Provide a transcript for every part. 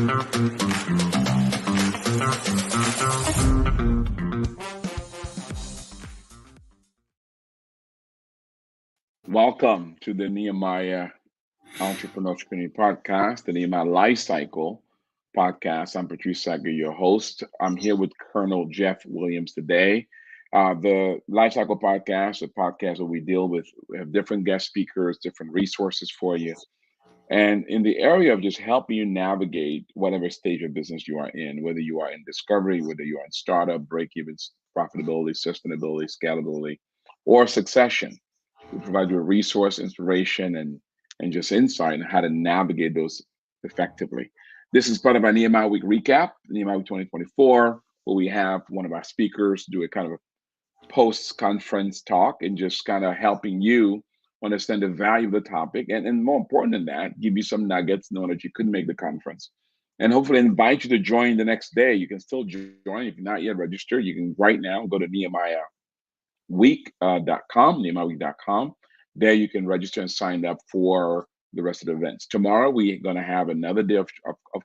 Welcome to the Nehemiah Entrepreneurship Community Podcast, the Nehemiah Life Cycle Podcast. I'm Patrice Tsague, your host. I'm here with Colonel Jeff Williams today. The Life Cycle Podcast, a podcast where we have different guest speakers, different resources for you. And in the area of just helping you navigate whatever stage of business you are in, whether you are in discovery, whether you are in startup, break-even, profitability, sustainability, scalability, or succession. We provide you a resource, inspiration, and just insight on how to navigate those effectively. This is part of our Nehemiah Week recap, Nehemiah Week 2024, where we have one of our speakers do a kind of a post-conference talk and just kind of helping you understand the value of the topic, and more important than that, give you some nuggets knowing that you couldn't make the conference. And hopefully invite you to join the next day. You can still join if you're not yet registered. You can right now go to NehemiahWeek.com, NehemiahWeek.com. There you can register and sign up for the rest of the events. Tomorrow we're going to have another day of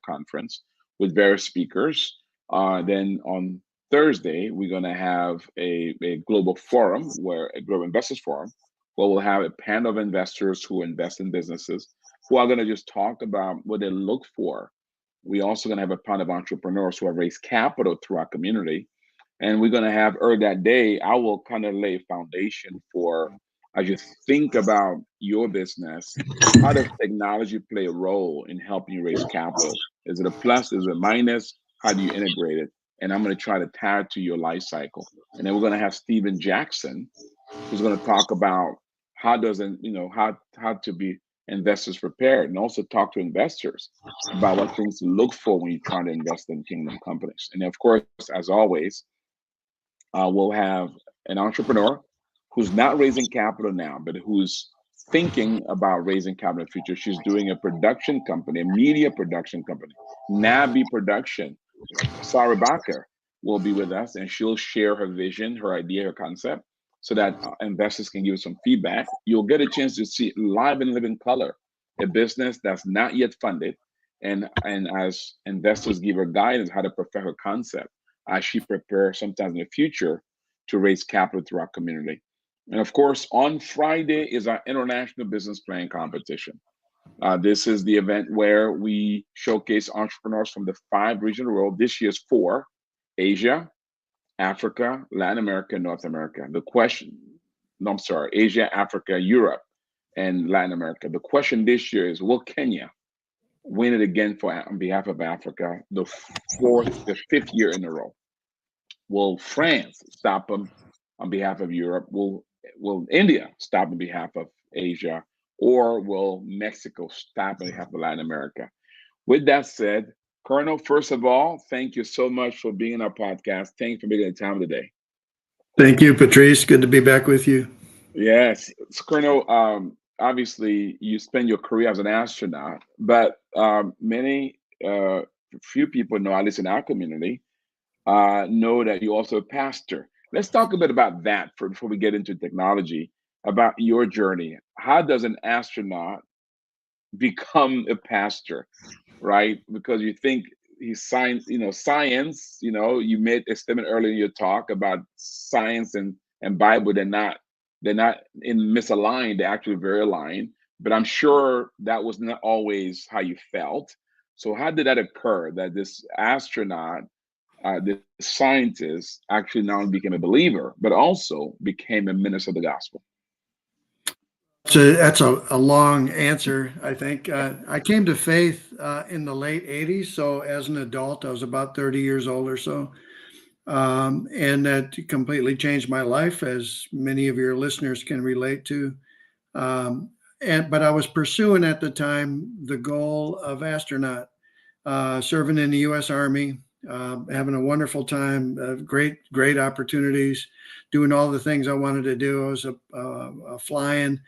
conference with various speakers. Then on Thursday we're going to have a global forum, a global investors forum, where we'll have a panel of investors who invest in businesses who are going to just talk about what they look for. We're also going to have a panel of entrepreneurs who have raised capital through our community. And we're going to have early that day, I will kind of lay a foundation for, as you think about your business, how does technology play a role in helping you raise capital? Is it a plus? Is it a minus? How do you integrate it? And I'm going to try to tie it to your life cycle. And then we're going to have Steven Jackson, who's going to talk about how to be investors prepared, and also talk to investors about what things to look for when you're trying to invest in kingdom companies. And of course, as always, we'll have an entrepreneur who's not raising capital now, but who's thinking about raising capital in the future. She's doing a production company, a media production company, Nabi Production. Sarah Bacher will be with us, and she'll share her vision, her idea, her concept, so that investors can give some feedback. You'll get a chance to see live and live in color a business that's not yet funded, and as investors give her guidance how to perfect her concept as she prepares sometimes in the future to raise capital through our community. And of course, on Friday is our International Business Plan Competition. This is the event where we showcase entrepreneurs from the 5 regions of the world. This year's 4: Asia, Africa, Latin America, North America. Asia, Africa, Europe, and Latin America. The question this year is, will Kenya win it again on behalf of Africa, the 5th year in a row? Will France stop them on behalf of Europe? Will India stop on behalf of Asia? Or will Mexico stop on behalf of Latin America? With that said, Colonel, first of all, thank you so much for being in our podcast. Thank you for making the time today. Thank you, Patrice. Good to be back with you. Yes. So, Colonel, obviously you spent your career as an astronaut, but few people know, at least in our community, know that you're also a pastor. Let's talk a bit about that before we get into technology, about your journey. How does an astronaut become a pastor, right? Because you think science, you made a statement earlier in your talk about science and Bible. They're not misaligned, they're actually very aligned. But I'm sure that was not always how you felt. So how did that occur, that this astronaut, this scientist actually not only became a believer, but also became a minister of the gospel? So that's a long answer, I think. I came to faith in the late 80s. So as an adult, I was about 30 years old or so. And that completely changed my life, as many of your listeners can relate to. But I was pursuing at the time the goal of astronaut, serving in the U.S. Army, having a wonderful time, great opportunities, doing all the things I wanted to do. I was flying.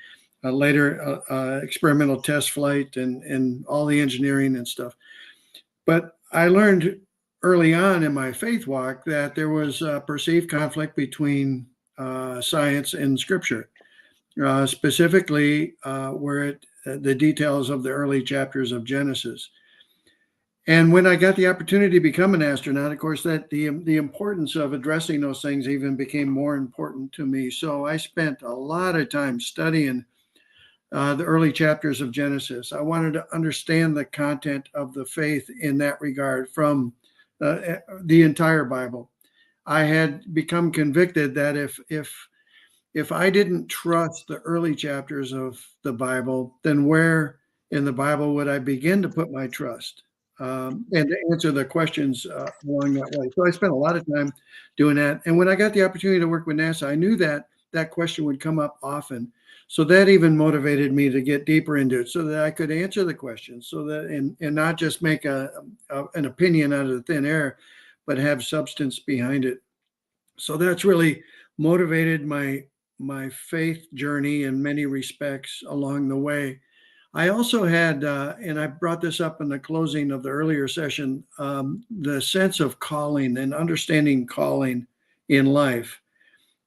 Later experimental test flight and all the engineering and stuff. But I learned early on in my faith walk that there was a perceived conflict between science and scripture, specifically the details of the early chapters of Genesis. And when I got the opportunity to become an astronaut, of course, that the importance of addressing those things even became more important to me. So I spent a lot of time studying the early chapters of Genesis. I wanted to understand the content of the faith in that regard from the entire Bible. I had become convicted that if I didn't trust the early chapters of the Bible, then where in the Bible would I begin to put my trust? And to answer the questions along that way. So I spent a lot of time doing that. And when I got the opportunity to work with NASA, I knew that that question would come up often. So that even motivated me to get deeper into it so that I could answer the questions so that and not just make an opinion out of the thin air, but have substance behind it. So that's really motivated my faith journey in many respects along the way. I also had, and I brought this up in the closing of the earlier session, the sense of calling and understanding calling in life.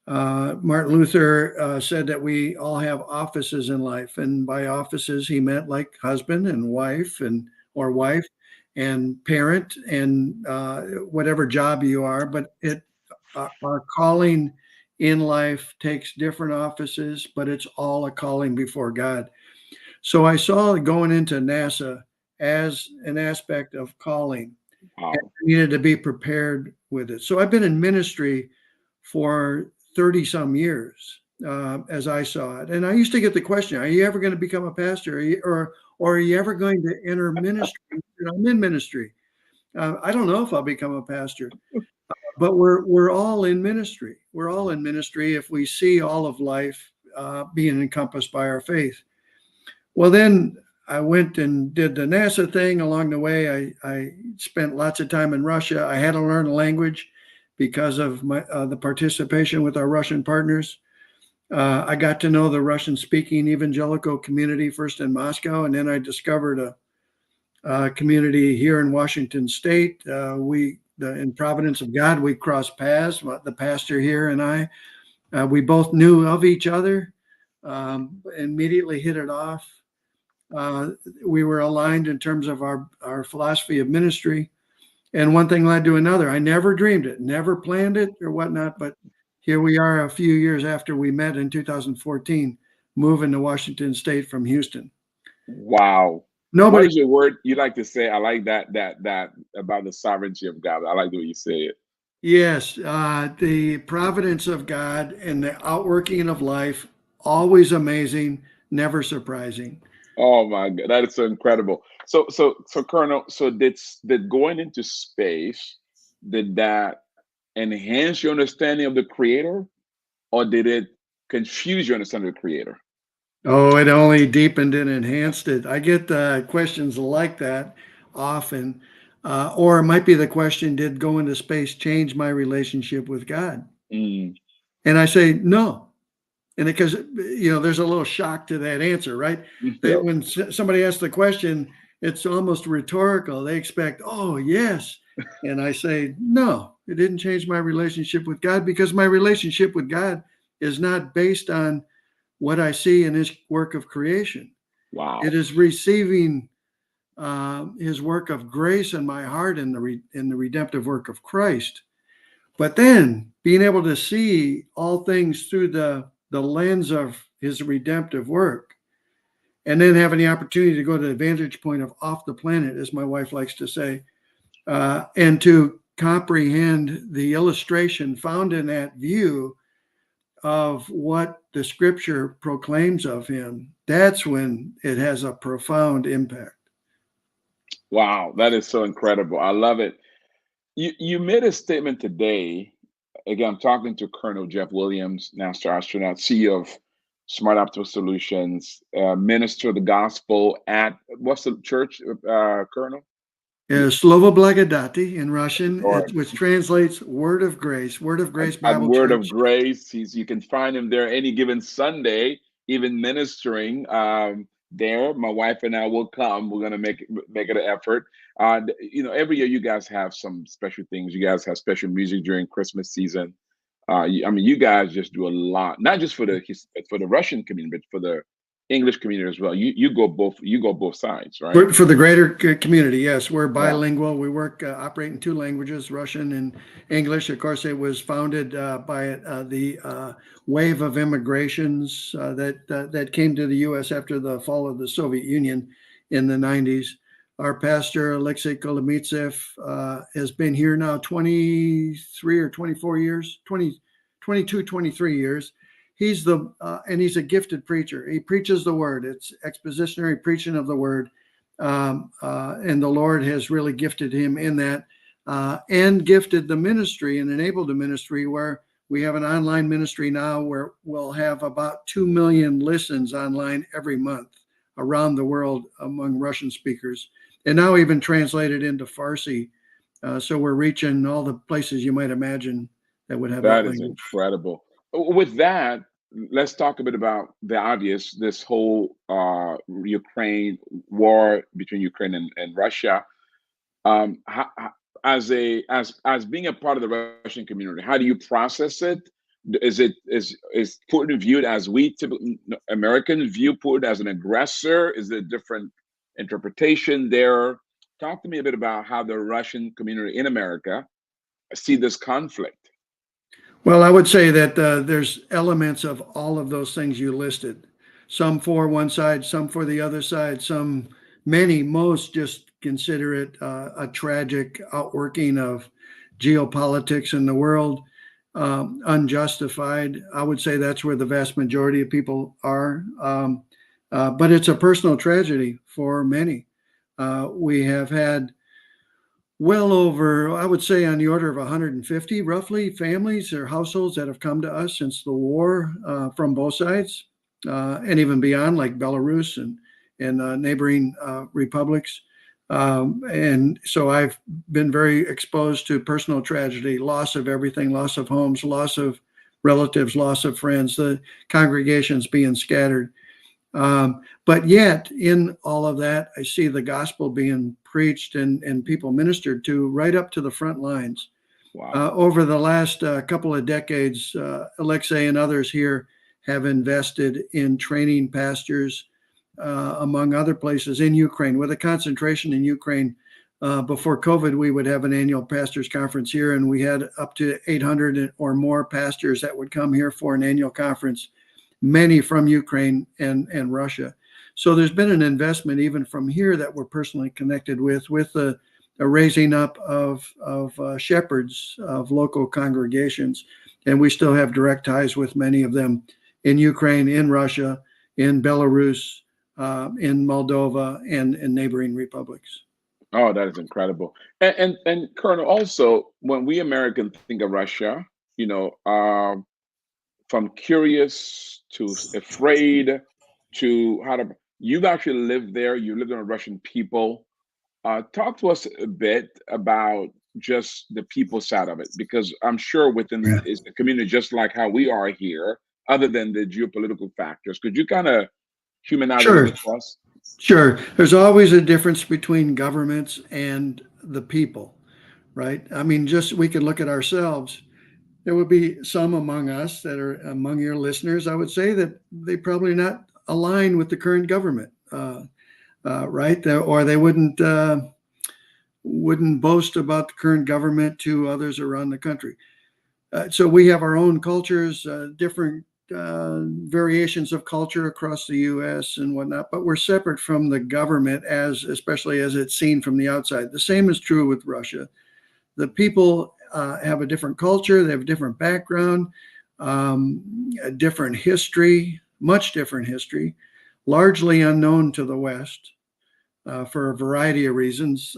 Martin Luther said that we all have offices in life, and by offices he meant like husband and wife, and or wife and parent, and whatever job you are. But it our calling in life takes different offices, but it's all a calling before God. So I saw going into NASA as an aspect of calling, and Wow. I needed to be prepared with it. So I've been in ministry for 30 some years, as I saw it. And I used to get the question, are you ever going to become a pastor? Or are you ever going to enter ministry? And I'm in ministry. I don't know if I'll become a pastor, but we're all in ministry. We're all in ministry if we see all of life being encompassed by our faith. Well, then I went and did the NASA thing along the way. I spent lots of time in Russia. I had to learn a language because of the participation with our Russian partners. I got to know the Russian speaking evangelical community first in Moscow, and then I discovered a community here in Washington State. In Providence of God, we crossed paths. The pastor here and I, we both knew of each other, immediately hit it off. Uh, we were aligned in terms of our philosophy of ministry. And one thing led to another. I never dreamed it, never planned it or whatnot. But here we are a few years after we met in 2014, moving to Washington State from Houston. Wow. What Nobody, is your word you like to say? I like that about the sovereignty of God. I like the way you say it. yes, the providence of God and the outworking of life, always amazing, never surprising. Oh my God, that is so incredible. So Colonel, so did going into space, did that enhance your understanding of the Creator, or did it confuse your understanding of the Creator? Oh, it only deepened and enhanced it. I get questions like that often. Or it might be the question, did going to space change my relationship with God? Mm, And I say, no. And because, there's a little shock to that answer, right? yeah. When somebody asks the question, it's almost rhetorical. They expect, oh, yes. And I say, no, it didn't change my relationship with God because my relationship with God is not based on what I see in his work of creation. It Wow. is receiving his work of grace in my heart in the redemptive work of Christ. But then being able to see all things through the lens of his redemptive work, and then having the opportunity to go to the vantage point of off the planet, as my wife likes to say, and to comprehend the illustration found in that view of what the scripture proclaims of him, that's when it has a profound impact. Wow, that is so incredible. I love it. You made a statement today. Again, I'm talking to Colonel Jeff Williams, NASA Astronaut, CEO of Smart Optical Solutions, minister of the gospel at what's the church, Colonel? Slovo Blagodati in Russian, Or which translates Word of Grace at Bible Word of Church. Grace. You can find him there any given Sunday, even ministering there. My wife and I will come. We're gonna make it an effort. Every year you guys have some special things. You guys have special music during Christmas season. I mean, you guys just do a lot, not just for the Russian community, but for the English community as well. You go both sides, right? For the greater community, yes, we're Yeah. bilingual. We work operate in two languages, Russian and English. Of course, it was founded by the wave of immigrations that came to the U.S. after the fall of the Soviet Union in the 90s. Our pastor, Alexei Kolomitsev, has been here now 23 or 24 years, 22, 23 years. He's and he's a gifted preacher. He preaches the word. It's expositionary preaching of the word. And the Lord has really gifted him in that, and gifted the ministry and enabled the ministry where we have an online ministry now where we'll have about 2 million listens online every month around the world among Russian speakers, and now even translated into Farsi. So we're reaching all the places you might imagine that would have that That is language. incredible. With that, let's talk a bit about the obvious, this whole Ukraine war between Ukraine and Russia. As being a part of the Russian community, how do you process it? Is Putin viewed as we typically Americans view Putin as an aggressor? Is there a different interpretation there? Talk to me a bit about how the Russian community in America see this conflict. Well, I would say that there's elements of all of those things you listed. Some for one side, some for the other side, most just consider it a tragic outworking of geopolitics in the world, unjustified. I would say that's where the vast majority of people are. But it's a personal tragedy for many. We have had well over, I would say, on the order of 150 roughly families or households that have come to us since the war, from both sides, and even beyond, like Belarus and neighboring republics. And so I've been very exposed to personal tragedy, loss of everything, loss of homes, loss of relatives, loss of friends, the congregations being scattered. But yet, in all of that, I see the gospel being preached and people ministered to right up to the front lines. Wow. Over the last couple of decades, Alexei and others here have invested in training pastors, among other places in Ukraine, with a concentration in Ukraine. Before COVID, we would have an annual pastors conference here, and we had up to 800 or more pastors that would come here for an annual conference, many from Ukraine and Russia. So there's been an investment even from here that we're personally connected with a raising up of shepherds of local congregations. And we still have direct ties with many of them in Ukraine, in Russia, in Belarus, in Moldova, and in neighboring republics. Oh, that is incredible. And Colonel, also, when we Americans think of Russia, you know, from curious to afraid to how to, you've actually lived there, you lived on Russian people. Talk to us a bit about just the people side of it, because I'm sure within Yeah. is the community, just like how we are here, other than the geopolitical factors. Could you kind of humanize it a Sure. bit for us? Sure. There's always a difference between governments and the people, right? I mean, just we could look at ourselves. There would be some among us that are among your listeners, I would say, that they probably not align with the current government, right? Or they wouldn't boast about the current government to others around the country. So we have our own cultures, different variations of culture across the U.S. and whatnot, but we're separate from the government, especially as it's seen from the outside. The same is true with Russia. The people have a different culture, they have a different background, a different history, much different history, largely unknown to the West. For a variety of reasons.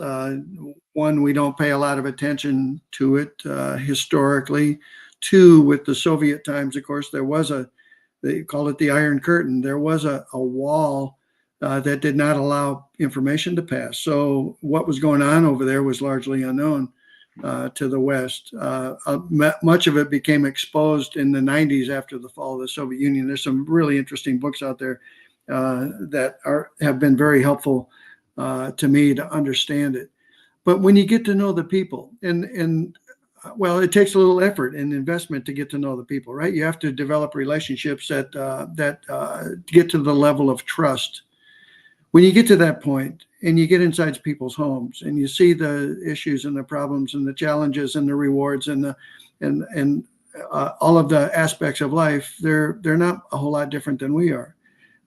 One, we don't pay a lot of attention to it historically. Two, with the Soviet times, of course, they call it the Iron Curtain. There was a wall that did not allow information to pass. So what was going on over there was largely unknown to the West. Much of it became exposed in the 90s after the fall of the Soviet Union. There's some really interesting books out there that have been very helpful to me to understand it. But when you get to know the people, and well, it takes a little effort and investment to get to know the people, right? You have to develop relationships that get to the level of trust. When you get to that point and you get inside people's homes and you see the issues and the problems and the challenges and the rewards and all of the aspects of life, they're not a whole lot different than we are.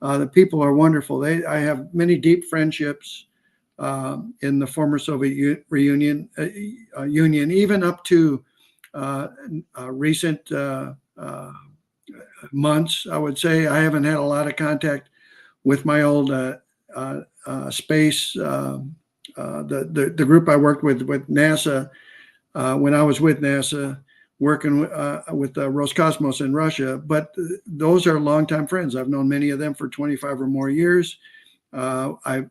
The people are wonderful. I have many deep friendships in the former Soviet Union, even up to recent months. I would say I haven't had a lot of contact with my old space, the group I worked with NASA when I was with NASA, working with Roscosmos in Russia. But those are longtime friends. I've known many of them for 25 or more years. I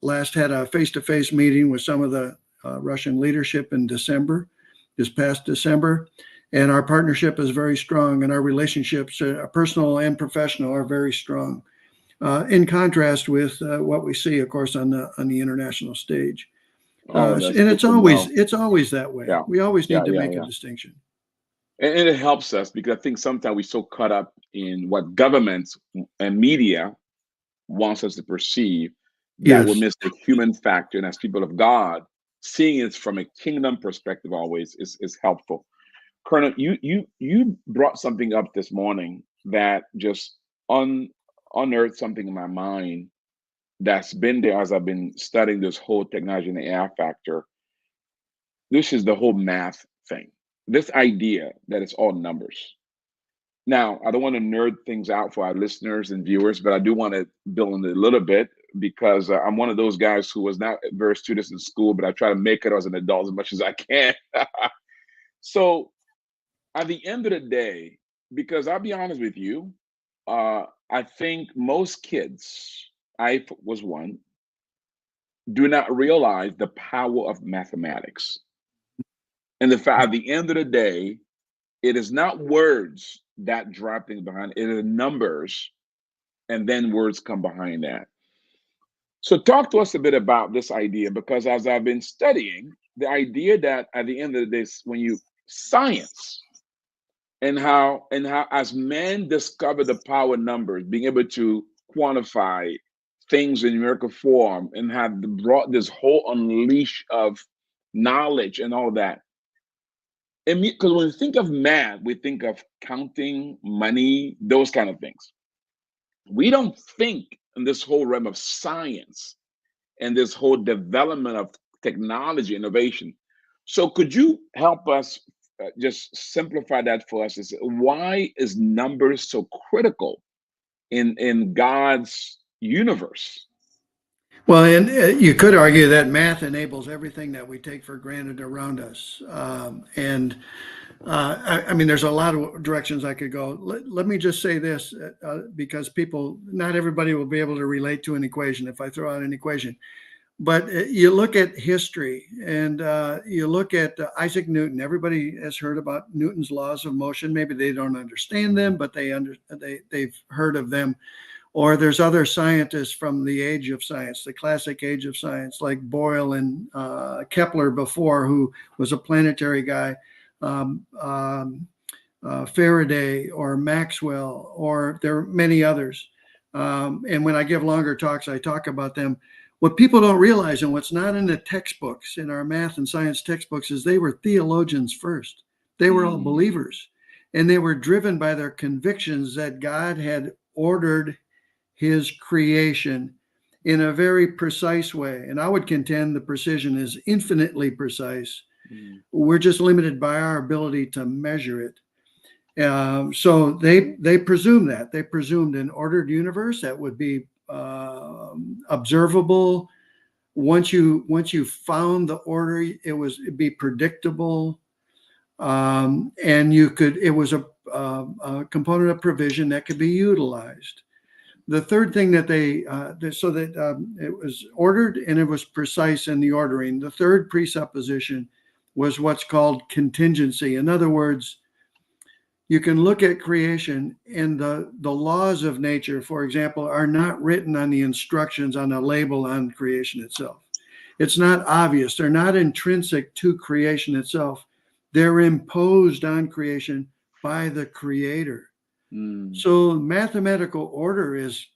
last had a face-to-face meeting with some of the Russian leadership in December, this past December. And our partnership is very strong, and our relationships, personal and professional, are very strong. In contrast with what we see, of course, on the international stage. Oh, that's And good to know. it's always that way. Yeah, We always yeah, need to yeah, make a yeah. distinction. And it helps us because I think sometimes we're so caught up in what governments and media wants us to perceive that we Yes. miss the human factor. And as people of God, seeing it from a kingdom perspective always is helpful. Colonel, you brought something up this morning that just unearthed something in my mind that's been there as I've been studying this whole technology and AI factor. This is the whole math thing. This idea that it's all numbers. Now, I don't want to nerd things out for our listeners and viewers, but I do want to build on it a little bit because I'm one of those guys who was not very studious in school, but I try to make it as an adult as much as I can. So at the end of the day, because I'll be honest with you, I think most kids, I was one, do not realize the power of mathematics. And the fact at the end of the day, it is not words that drive things behind it is numbers, and then words come behind that. So talk to us a bit about this idea, because as I've been studying, the idea that at the end of the day, when you science and how as men discover the power of numbers, being able to quantify things in numerical form and have brought this whole unleash of knowledge and all that. Because when we think of math, we think of counting, money, those kind of things. We don't think in this whole realm of science and this whole development of technology innovation. So could you help us just simplify that for us? Is why is numbers so critical in God's universe? Well, and you could argue that math enables everything that we take for granted around us. I mean, there's a lot of directions I could go. Let me just say this, because not everybody will be able to relate to an equation if I throw out an equation. But you look at history and you look at Isaac Newton. Everybody has heard about Newton's laws of motion. Maybe they don't understand them, but they've heard of them. Or there's other scientists from the age of science, the classic age of science, like Boyle and Kepler before, who was a planetary guy, Faraday or Maxwell, or there are many others. And when I give longer talks, I talk about them. What people don't realize, and what's not in the textbooks, in our math and science textbooks, is they were theologians first. They were all believers, and they were driven by their convictions that God had ordered his creation in a very precise way. And I would contend the precision is infinitely precise. We're just limited by our ability to measure it. So they presumed that. They presumed an ordered universe that would be observable. Once you found the order, it'd be predictable, and it was a component of provision that could be utilized. The third thing that it was ordered and it was precise in the ordering. The third presupposition was what's called contingency. In other words, you can look at creation and the laws of nature, for example, are not written on the instructions on a label on creation itself. It's not obvious. They're not intrinsic to creation itself. They're imposed on creation by the Creator. So mathematical order is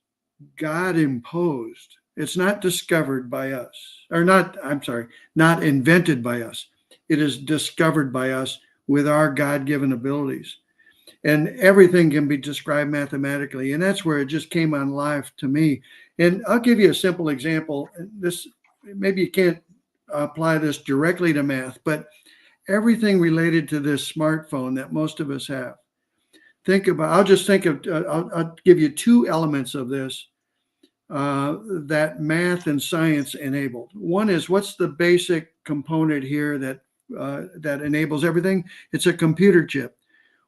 God imposed. It's not discovered by us, or not, I'm sorry, not invented by us. It is discovered by us with our God-given abilities. And everything can be described mathematically. And that's where it just came on live to me. And I'll give you a simple example. This, maybe you can't apply this directly to math, but everything related to this smartphone that most of us have. I'll just think of, I'll give you two elements of this that math and science enabled. One is, what's the basic component here that enables everything? It's a computer chip.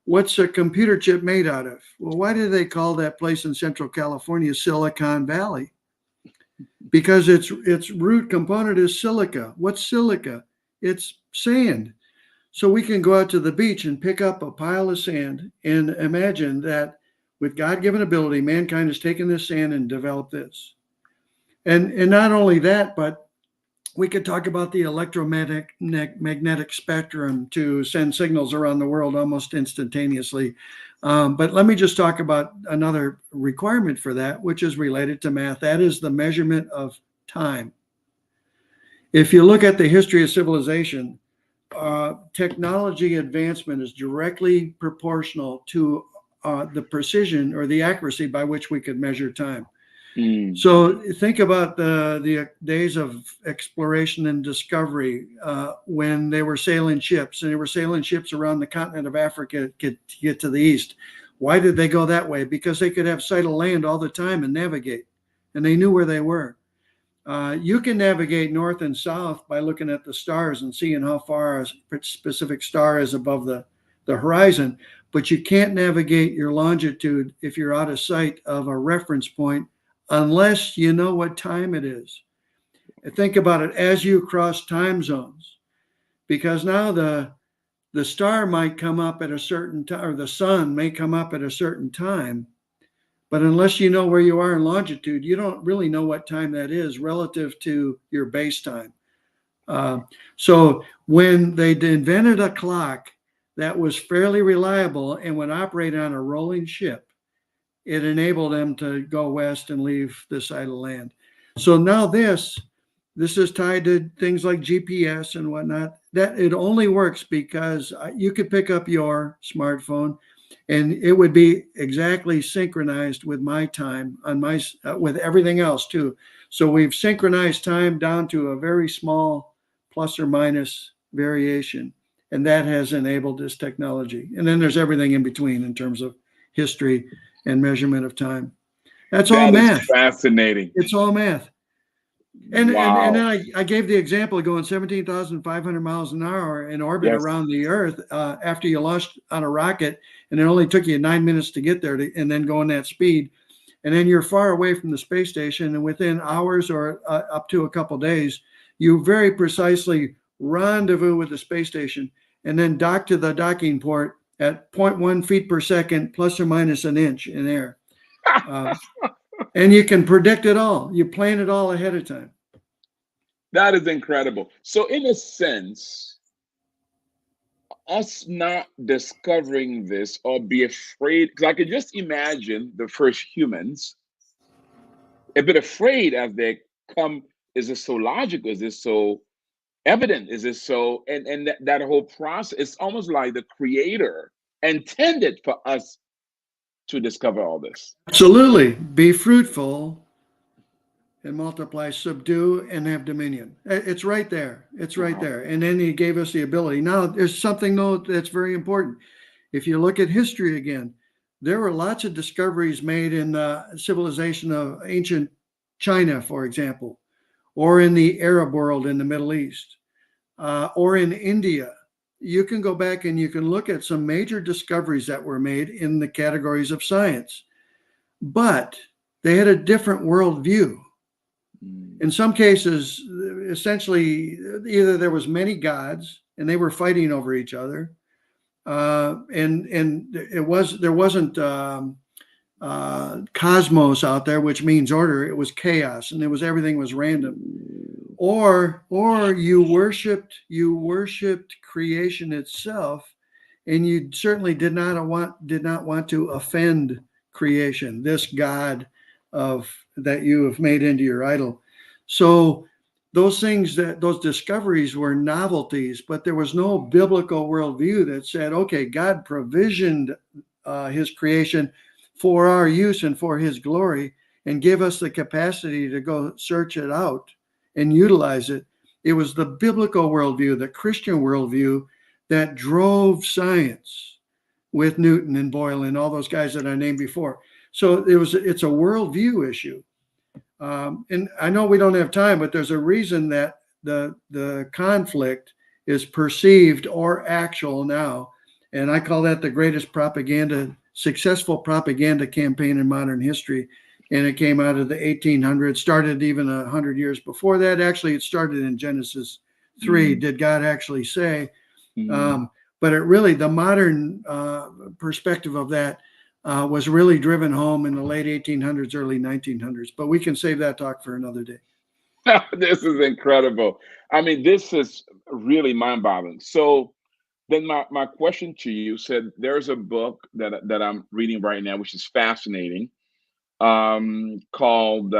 What's a computer chip made out of? Well, why do they call that place in Central California Silicon Valley? Because its root component is silica. What's silica? It's sand. So we can go out to the beach and pick up a pile of sand and imagine that with God-given ability, mankind has taken this sand and developed this. And not only that, but we could talk about the electromagnetic spectrum to send signals around the world almost instantaneously. But let me just talk about another requirement for that, which is related to math. That is the measurement of time. If you look at the history of civilization, technology advancement is directly proportional to the precision or the accuracy by which we could measure time. So think about the days of exploration and discovery when they were sailing ships, and they were sailing ships around the continent of Africa to get to the east. Why did they go that way? Because they could have sight of land all the time and navigate, and they knew where they were. You can navigate north and south by looking at the stars and seeing how far a specific star is above the horizon, but you can't navigate your longitude if you're out of sight of a reference point unless you know what time it is. And think about it as you cross time zones, because now the star might come up at a certain time, or the sun may come up at a certain time, but unless you know where you are in longitude, you don't really know what time that is relative to your base time. So when they invented a clock that was fairly reliable and would operate on a rolling ship, it enabled them to go west and leave this side of the land. So now this is tied to things like GPS and whatnot. That it only works because you could pick up your smartphone and it would be exactly synchronized with my time on my with everything else too. So we've synchronized time down to a very small plus or minus variation, and that has enabled this technology. And then there's everything in between in terms of history and measurement of time. That's all math. Fascinating. It's all math. And wow. and then I gave the example of going 17,500 miles an hour in orbit around the Earth after you launched on a rocket, and it only took you 9 minutes to get there and then go in that speed. And then you're far away from the space station, and within hours or up to a couple days, you very precisely rendezvous with the space station and then dock to the docking port at 0.1 feet per second, plus or minus an inch in air. And you can predict it all. You plan it all ahead of time. That is incredible. So in a sense, us not discovering this or be afraid, because I could just imagine the first humans a bit afraid as they come. Is this so logical? Is this so evident? Is this so, and that whole process, it's almost like the creator intended for us to discover all this. Absolutely. Be fruitful and multiply, subdue, and have dominion. It's right there. It's right there. And then he gave us the ability. Now, there's something, though, that's very important. If you look at history again, there were lots of discoveries made in the civilization of ancient China, for example, or in the Arab world in the Middle East, or in India. You can go back and you can look at some major discoveries that were made in the categories of science, but they had a different worldview. In some cases, essentially, either there was many gods and they were fighting over each other, and there wasn't cosmos out there, which means order. It was chaos, and everything was random. Or you worshipped creation itself, and you certainly did not want to offend creation, this God of that you have made into your idol. So those discoveries were novelties, but there was no biblical worldview that said, okay, God provisioned his creation for our use and for his glory, and give us the capacity to go search it out and utilize it. It was the biblical worldview, the Christian worldview, that drove science with Newton and Boyle and all those guys that I named before. So it's a worldview issue. And I know we don't have time, but there's a reason that the conflict is perceived or actual now. And I call that the greatest successful propaganda campaign in modern history. And it came out of the 1800s, started even 100 years before that. Actually, it started in Genesis 3. Did God actually say? But the modern perspective of that was really driven home in the late 1800s, early 1900s. But we can save that talk for another day. This is incredible. I mean, this is really mind-boggling. So then my question to you said there's a book that I'm reading right now, which is fascinating, called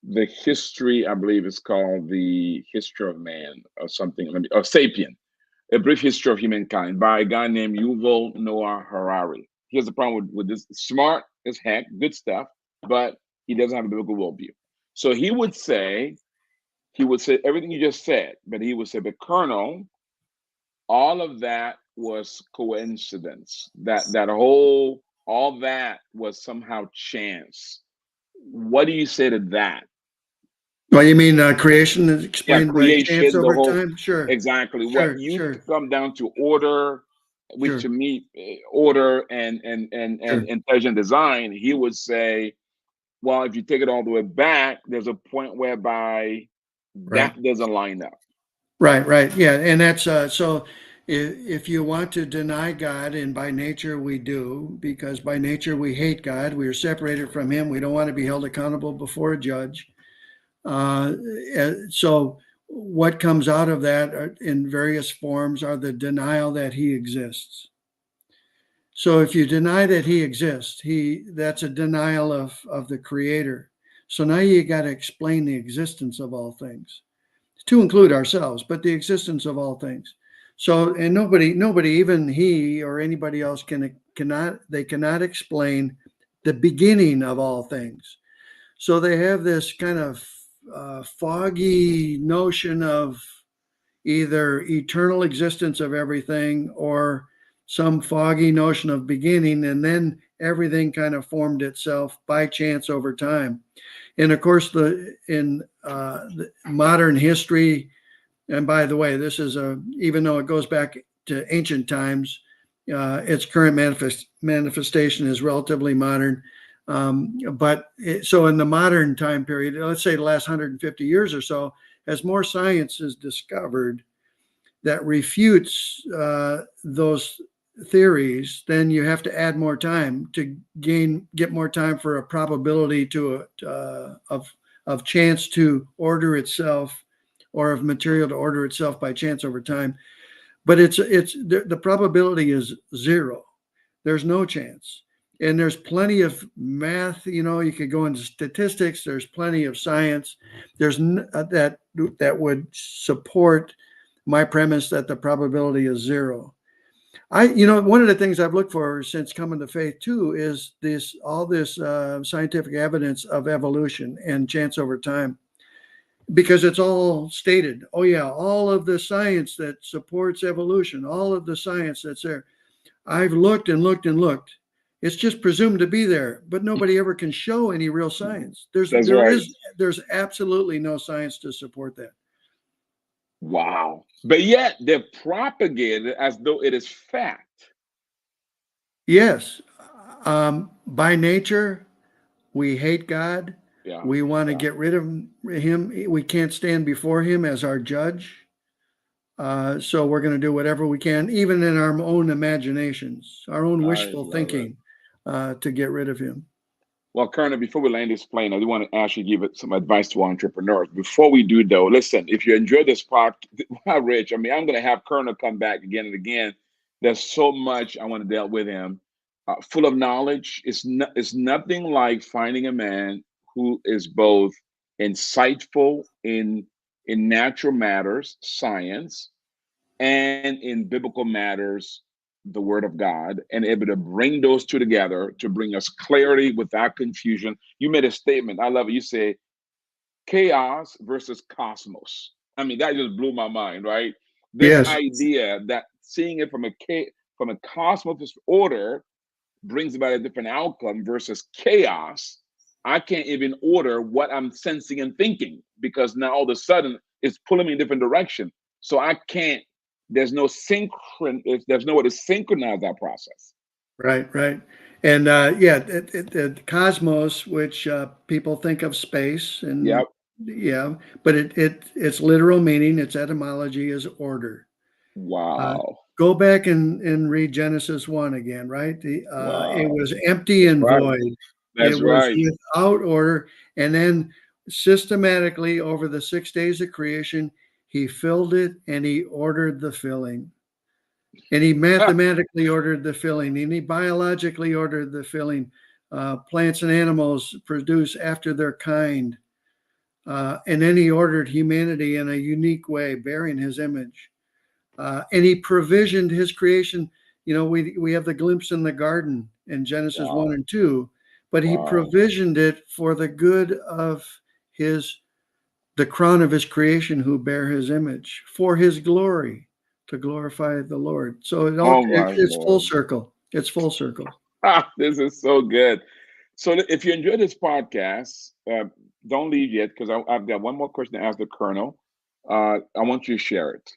the history, I believe it's called The History of Man or something, or Sapien, A Brief History of Humankind by a guy named Yuval Noah Harari. Here's the problem with this: smart as heck, good stuff, but he doesn't have a biblical worldview. So he would say everything you just said, but he would say, but Colonel, all of that was coincidence. All that was somehow chance. What do you say to that? Well, you mean creation is Yeah, explained by chance creation, the over whole time? Sure, exactly. What sure, you sure, come down to order, which sure, to me, order and sure. intelligent design, he would say, well, if you take it all the way back, there's a point whereby Right. that doesn't line up. Right. Yeah, and that's so. If you want to deny God, and by nature we do, because by nature we hate God, we are separated from Him. We don't want to be held accountable before a judge. Uh, so, what comes out of that in various forms are the denial that He exists. So, if you deny that He exists, that's a denial of the Creator. So now you got to explain the existence of all things, to include ourselves, but the existence of all things. So, and nobody, even he or anybody else cannot explain the beginning of all things. So they have this kind of foggy notion of either eternal existence of everything or some foggy notion of beginning, and then everything kind of formed itself by chance over time. And of course, in the modern history, and by the way, this is even though it goes back to ancient times, its current manifestation is relatively modern. So in the modern time period, let's say the last 150 years or so, as more science is discovered that refutes those theories, then you have to add more time to get more time for a probability of chance to order itself, or of material to order itself by chance over time. But the probability is zero. There's no chance. And there's plenty of math, you could go into statistics. There's plenty of science. That would support my premise that the probability is zero. One of the things I've looked for since coming to faith too is all this scientific evidence of evolution and chance over time, because it's all stated. Oh yeah, all of the science that supports evolution, all of the science that's there. I've looked and looked and looked. It's just presumed to be there, but nobody ever can show any real science. That's right. There's absolutely no science to support that. Wow. But yet they're propagated as though it is fact. Yes. By nature, we hate God. Yeah. We want to Yeah. get rid of him. We can't stand before him as our judge. So we're going to do whatever we can, even in our own imaginations, our own I wishful love it. thinking, to get rid of him. Well, Colonel, before we land this plane, I do want to actually give it some advice to entrepreneurs. Before we do, though, listen, if you enjoy this podcast, Rich, I mean, I'm going to have Colonel come back again and again. There's so much I want to deal with him. Full of knowledge. It's nothing like finding a man who is both insightful in natural matters, science, and in biblical matters, the word of God, and able to bring those two together to bring us clarity without confusion. You made a statement. I love it. You say chaos versus cosmos. I mean, that just blew my mind, right? This Yes, idea that seeing it from a cosmos order brings about a different outcome versus chaos. I can't even order what I'm sensing and thinking because now all of a sudden it's pulling me in a different direction. So I can't, there's no there's no way to synchronize that process. right, right. And yeah, the cosmos, which people think of space, and Yep. yeah, but its literal meaning, its etymology is order. Uh, Wow. Go back and read Genesis 1 again, right? It Wow. was empty That's and right. void. It That's was right. without order. And then systematically over the 6 days of creation, he filled it and he ordered the filling. And he mathematically ordered the filling, and he biologically ordered the filling. Plants and animals produce after their kind. And then he ordered humanity in a unique way, bearing his image. And he provisioned his creation. You know, we have the glimpse in the garden in Genesis 1 Wow. and 2, but he Wow. provisioned it for the good of his the crown of his creation who bear his image, for his glory, to glorify the Lord. So Oh my it's full Lord. circle. It's full circle. This is so good. So if you enjoy this podcast, don't leave yet because I've got one more question to ask the Colonel. I want you to share it.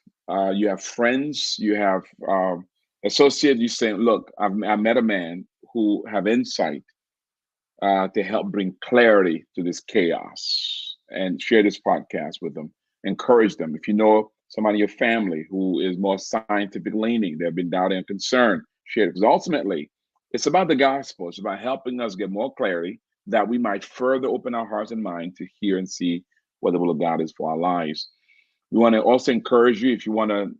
You have friends, you have associates. You saying, "Look, I met a man who have insight to help bring clarity to this chaos," and share this podcast with them. Encourage them. If you know somebody in your family who is more scientific leaning, they've been doubting and concerned, share it because ultimately it's about the gospel. It's about helping us get more clarity that we might further open our hearts and mind to hear and see what the will of God is for our lives. We want to also encourage you if you want to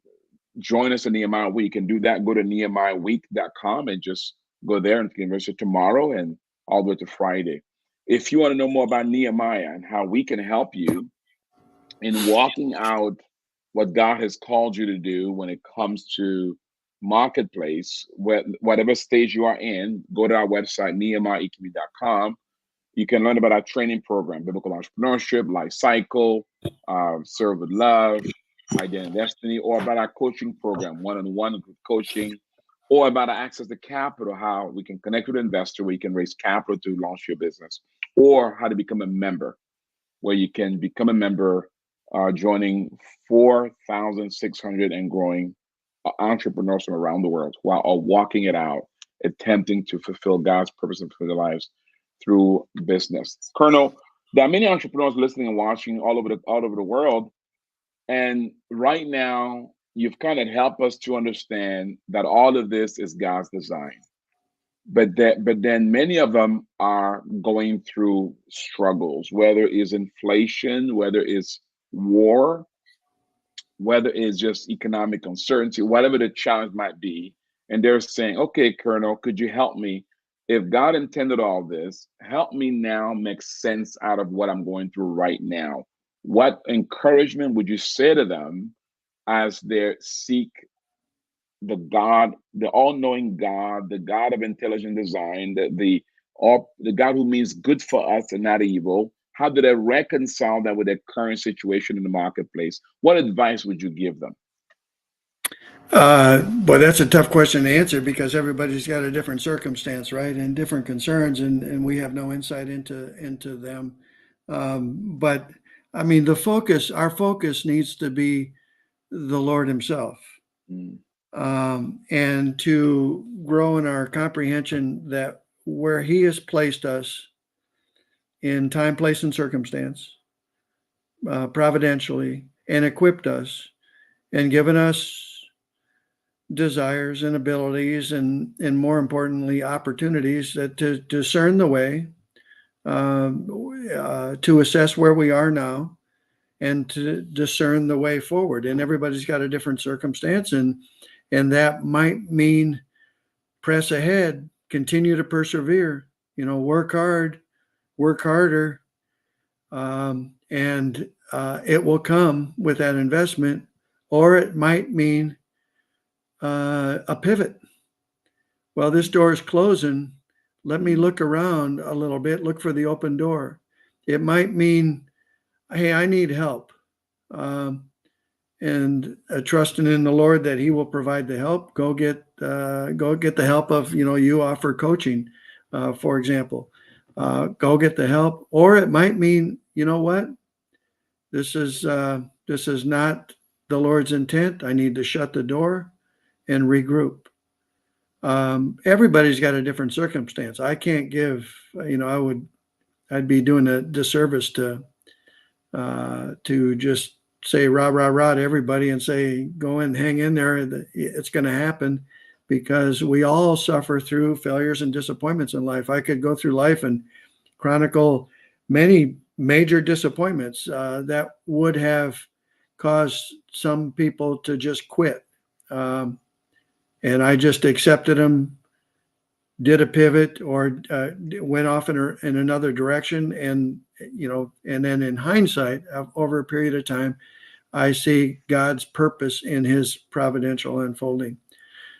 join us in Nehemiah Week and do that, go to nehemiahweek.com and just go there and can register tomorrow and all the way to Friday. If you want to know more about Nehemiah and how we can help you in walking out what God has called you to do when it comes to marketplace, whatever stage you are in, go to our website, nehemiahweek.com. You can learn about our training program, biblical entrepreneurship, life cycle, serve with love, identity and destiny, or about our coaching program, one-on-one coaching, or about our access to capital, how we can connect with an investor where you can raise capital to launch your business, or how to become a member, where you can become a member, joining 4,600 and growing entrepreneurs from around the world who are walking it out, attempting to fulfill God's purpose and for their lives through business. Colonel, there are many entrepreneurs listening and watching all over the world, and right now you've kind of helped us to understand that all of this is God's design. But then many of them are going through struggles, whether it's inflation, whether it's war, whether it's just economic uncertainty, whatever the challenge might be. And they're saying, okay, Colonel, could you help me? If God intended all this, help me now make sense out of what I'm going through right now. What encouragement would you say to them as they seek the all-knowing God, the God of intelligent design, the God who means good for us and not evil? How do they reconcile that with their current situation in the marketplace? What advice would you give them? But that's a tough question to answer because everybody's got a different circumstance, right, and different concerns, and we have no insight into them. But I mean, our focus needs to be the Lord Himself, Mm, and to grow in our comprehension that where He has placed us in time, place, and circumstance, providentially, and equipped us, and given us desires and abilities, and more importantly, opportunities that to discern the way, to assess where we are now, and to discern the way forward. And everybody's got a different circumstance, and that might mean press ahead, continue to persevere, work hard, work harder, and it will come with that investment. Or it might mean a pivot. Well, this door is closing. Let me look around a little bit, look for the open door. It might mean, hey, I need help. And trusting in the Lord that He will provide the help. Go get the help of, you offer coaching, for example. Go get the help. Or it might mean, you know what? This is not the Lord's intent. I need to shut the door and regroup. Everybody's got a different circumstance. I can't give, I'd be doing a disservice to just say rah, rah, rah to everybody and say, go and hang in there. It's going to happen, because we all suffer through failures and disappointments in life. I could go through life and chronicle many major disappointments that would have caused some people to just quit. And I just accepted them, did a pivot, or went off in another direction. And, and then in hindsight, over a period of time, I see God's purpose in His providential unfolding.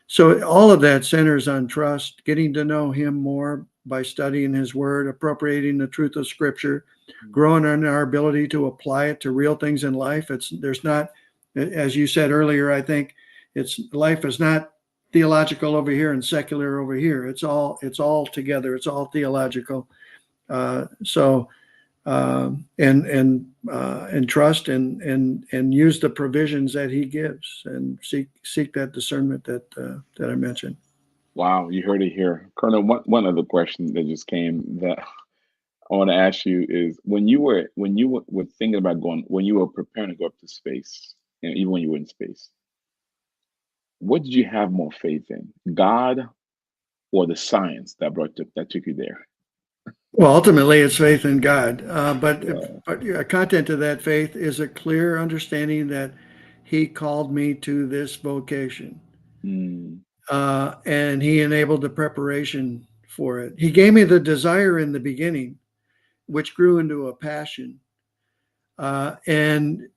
So all of that centers on trust, getting to know Him more by studying His Word, appropriating the truth of Scripture, growing in our ability to apply it to real things in life. There's not, as you said earlier, I think life is not theological over here and secular over here. It's all together. It's all theological. And trust and use the provisions that He gives, and seek that discernment that I mentioned. Wow, you heard it here, Colonel. One other question that just came that I want to ask you is, when you were thinking about when you were preparing to go up to space, even when you were in space, what did you have more faith in, God or the science that took you there? Well, ultimately, it's faith in God. But Yeah. a content of that faith is a clear understanding that He called me to this vocation, Mm, and He enabled the preparation for it. He gave me the desire in the beginning, which grew into a passion, and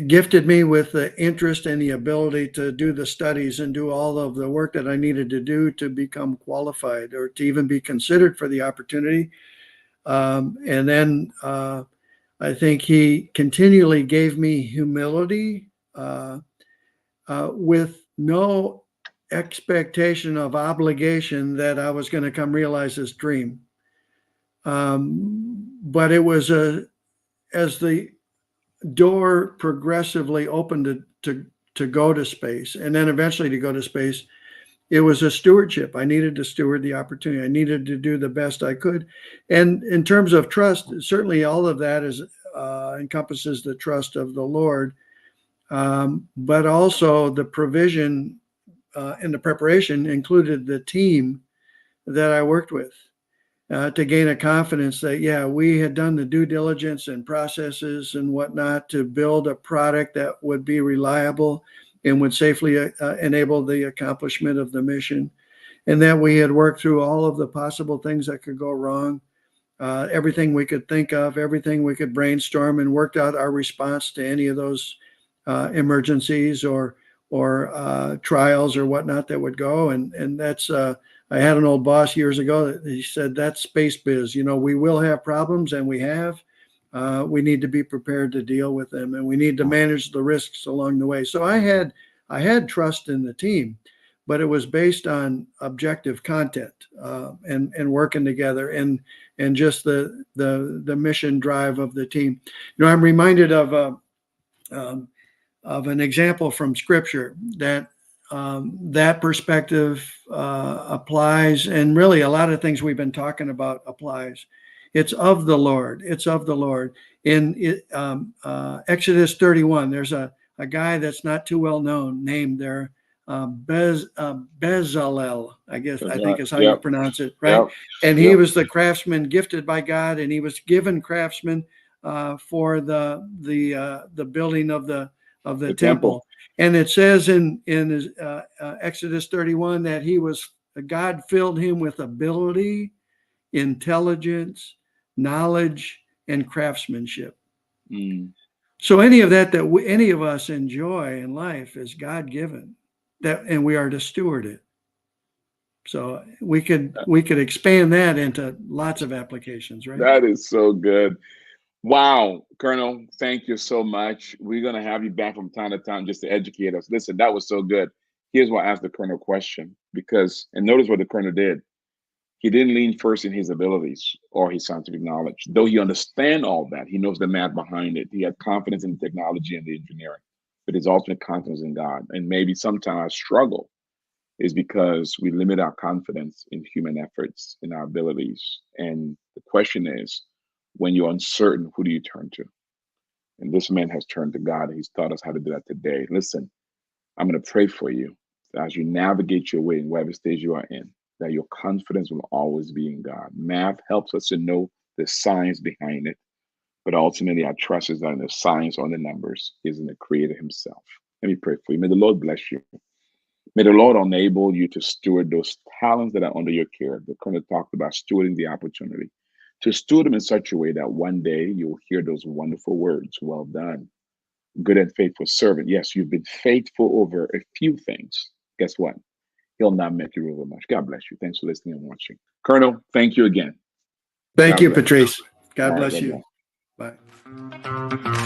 gifted me with the interest and the ability to do the studies and do all of the work that I needed to do to become qualified, or to even be considered for the opportunity. And then I think He continually gave me humility, with no expectation of obligation that I was going to come realize this dream. But it was as the door progressively opened to go to space, and then eventually to go to space, it was a stewardship. I needed to steward the opportunity. I needed to do the best I could. And in terms of trust, certainly all of that encompasses the trust of the Lord, but also the provision and the preparation included the team that I worked with. To gain a confidence that, yeah, we had done the due diligence and processes and whatnot to build a product that would be reliable and would safely enable the accomplishment of the mission, and that we had worked through all of the possible things that could go wrong, everything we could think of, everything we could brainstorm, and worked out our response to any of those emergencies or trials or whatnot that would go. And that's I had an old boss years ago that he said, that's space biz. We will have problems, and we have. We need to be prepared to deal with them, and we need to manage the risks along the way. So I had trust in the team, but it was based on objective content, and working together, and just the mission drive of the team. I'm reminded of an example from Scripture that that perspective applies, and really a lot of things we've been talking about applies. It's of the Lord. It's of the Lord. In Exodus 31, there's a a guy that's not too well known named there, Bezalel, I That's think right. is how you Yep. pronounce it, right? Yep. And he Yep. was the craftsman gifted by God, and he was given craftsman for the building of the The temple. temple. And it says in Exodus 31 that God filled him with ability, intelligence, knowledge, and craftsmanship. Mm. So any of that any of us enjoy in life is God given, and we are to steward it. So we could expand that into lots of applications, right? That is so good. Wow, Colonel, thank you so much. We're going to have you back from time to time just to educate us. Listen, that was so good. Here's why I asked the Colonel a question and notice what the Colonel did. He didn't lean first in his abilities or his scientific knowledge, though he understands all that. He knows the math behind it. He had confidence in the technology and the engineering, but his ultimate confidence in God. And maybe sometimes I struggle is because we limit our confidence in human efforts, in our abilities. And the question is, when you're uncertain, who do you turn to? And this man has turned to God. He's taught us how to do that today. Listen, I'm going to pray for you as you navigate your way in whatever stage you are in, that your confidence will always be in God. Math helps us to know the science behind it, but ultimately our trust is not in the science or the numbers, is in the Creator Himself. Let me pray for you. May the Lord bless you. May the Lord enable you to steward those talents that are under your care. The Colonel talked about stewarding the opportunity, to steward them in such a way that one day you'll hear those wonderful words, well done, good and faithful servant. Yes, you've been faithful over a few things. Guess what? He'll not make you over much. God bless you. Thanks for listening and watching. Colonel, thank you again. Thank God you, bless. Patrice. All God right, bless bye-bye. you. Bye.